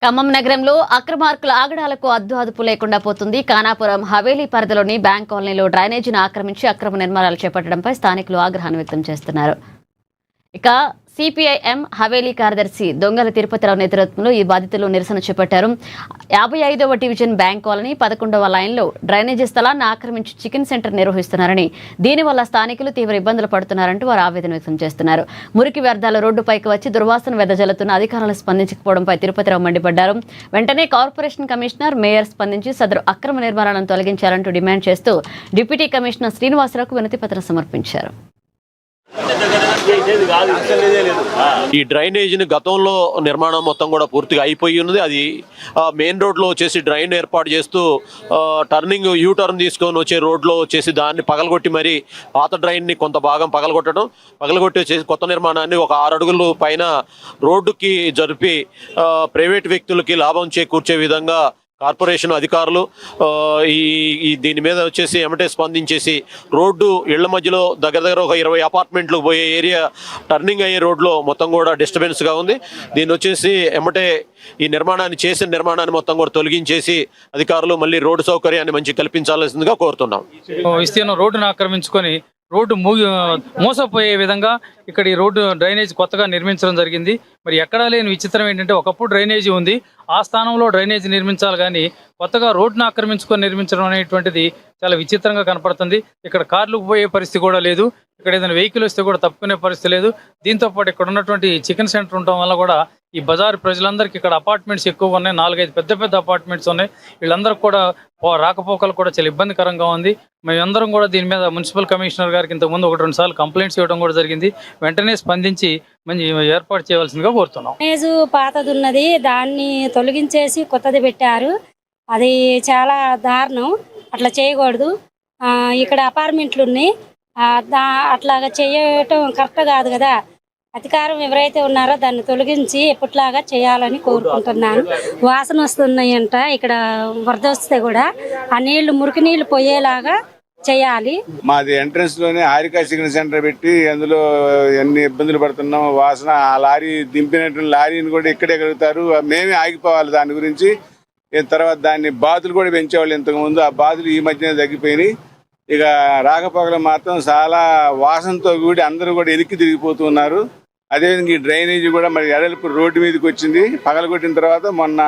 ఖమ్మం నగరంలో అక్రమార్కుల ఆగడాలకు అద్దు లేకుండా పోతుంది. ఖానాపురం హవేలీ పరిధిలోని బ్యాంక్ కాలనీలో డ్రైనేజీని ఆక్రమించి అక్రమ నిర్మాణాలు చేపట్టడంపై స్థానికులు ఆగ్రహాన్ని వ్యక్తం చేస్తున్నారు. ఇక సిపిఐఎం హవేలీ కార్యదర్శి దొంగల తిరుపతిరావు నేతృత్వంలో ఈ బాధితులు నిరసన చేపట్టారు. 55వ డివిజన్ బ్యాంక్ కాలనీ 11వ లైన్లో డ్రైనేజీ స్థలాన్ని ఆక్రమించి చికెన్ సెంటర్ నిర్వహిస్తున్నారని, దీనివల్ల స్థానికులు తీవ్ర ఇబ్బందులు పడుతున్నారంటూ వారు ఆవేదన వ్యక్తం చేస్తున్నారు. మురికి వ్యర్థాలు రోడ్డుపైకి వచ్చి దుర్వాసన వెదజల్లుతున్న అధికారులు స్పందించకపోవడంపై తిరుపతిరావు మండిపడ్డారు. వెంటనే కార్పొరేషన్ కమిషనర్, మేయర్ స్పందించి సదరు అక్రమ నిర్మాణాలను తొలగించాలంటూ డిమాండ్ చేస్తూ డిప్యూటీ కమిషనర్ శ్రీనివాసరావుకు వినతి పత్రం సమర్పించారు. ఈ డ్రైనేజీని గతంలో నిర్మాణం మొత్తం కూడా పూర్తిగా అయిపోయి ఉన్నది. అది మెయిన్ రోడ్లో వచ్చేసి డ్రైన్ ఏర్పాటు చేస్తూ టర్నింగ్ యూ టర్న్ తీసుకొని వచ్చే రోడ్లో వచ్చేసి దాన్ని పగలగొట్టి మరి పాత డ్రైన్ని కొంత భాగం పగలగొట్టి వచ్చేసి కొత్త నిర్మాణాన్ని ఒక 6 అడుగుల పైన రోడ్డుకి జరిపి ప్రైవేట్ వ్యక్తులకి లాభం చేకూర్చే విధంగా కార్పొరేషన్ అధికారులు దీని మీద వచ్చేసి ఎమ్మటే స్పందించేసి రోడ్డు ఇళ్ల మధ్యలో దగ్గర ఒక 20 అపార్ట్మెంట్లు పోయే ఏరియా టర్నింగ్ అయ్యే రోడ్లో మొత్తం కూడా డిస్టర్బెన్స్గా ఉంది. దీన్ని వచ్చేసి ఎమ్మటే ఈ నిర్మాణాన్ని మొత్తం కూడా తొలగించేసి అధికారులు మళ్ళీ రోడ్డు సౌకర్యాన్ని మంచి కల్పించాల్సిందిగా కోరుతున్నాం. విస్తీర్ణం రోడ్డును ఆక్రమించుకొని రోడ్డు మోసపోయే విధంగా ఇక్కడ ఈ రోడ్డు డ్రైనేజ్ కొత్తగా నిర్మించడం జరిగింది. మరి ఎక్కడా లేని విచిత్రం ఏంటంటే, ఒకప్పుడు డ్రైనేజీ ఉంది, ఆ స్థానంలో డ్రైనేజీ నిర్మించాలి కానీ కొత్తగా రోడ్డును ఆక్రమించుకొని నిర్మించడం అనేటువంటిది చాలా విచిత్రంగా కనపడుతుంది. ఇక్కడ కార్లు పోయే పరిస్థితి కూడా లేదు, ఇక్కడ ఏదైనా వెహికల్ వస్తే కూడా తప్పుకునే పరిస్థితి లేదు. దీంతోపాటు ఇక్కడ ఉన్నటువంటి చికెన్ సెంటర్ ఉండటం వల్ల కూడా ఈ బజార్ ప్రజలందరికీ ఇక్కడ అపార్ట్మెంట్స్ ఎక్కువ ఉన్నాయి, 4-5 పెద్ద అపార్ట్మెంట్స్ ఉన్నాయి. వీళ్ళందరికీ కూడా రాకపోకలు కూడా చాలా ఇబ్బందికరంగా ఉంది. మేమందరం కూడా దీని మీద మున్సిపల్ కమిషనర్ గారికి ఇంతకుముందు 1-2 సార్లు కంప్లైంట్స్ ఇవ్వడం కూడా జరిగింది. వెంటనే స్పందించి మంచి ఏర్పాటు చేయవలసిందిగా కోరుతున్నాం. పాతది ఉన్నది, దాన్ని తొలగించేసి కొత్తది పెట్టారు. అది చాలా దారుణం, అట్లా చేయకూడదు. ఇక్కడ అపార్ట్మెంట్లు ఉన్నాయి, అట్లాగా చేయటం కరెక్ట్ కాదు కదా. అధికారం ఎవరైతే ఉన్నారో దాన్ని తొలగించి ఎప్పట్లాగా చేయాలని కోరుకుంటున్నాను. వాసన వస్తున్నాయంట, ఇక్కడ వరద వస్తే కూడా ఆ నీళ్లు మురికి నీళ్లు పోయేలాగా చేయాలి. మాది ఎంట్రన్స్ లోనే హారికా చికెన్ సెంటర్ పెట్టి అందులో ఎన్ని ఇబ్బందులు పడుతున్నాం. వాసన, ఆ లారీ దింపినటువంటి లారీని కూడా ఇక్కడే కలుగుతారు, మేమే ఆగిపోవాలి దాని గురించి. తర్వాత దాన్ని బాతులు కూడా పెంచేవాళ్ళు ఇంతకుముందు, ఆ బాతులు ఈ మధ్యనే తగ్గిపోయినాయి. ఇక రాకపోకలు మాత్రం చాలా వాసనతో కూడి అందరూ కూడా ఎనికి తిరిగిపోతున్నారు. అదేవిధంగా ఈ డ్రైనేజీ కూడా మరి ఎడల్పు రోడ్డు మీదకి వచ్చింది, పగలగొట్టిన తర్వాత మొన్న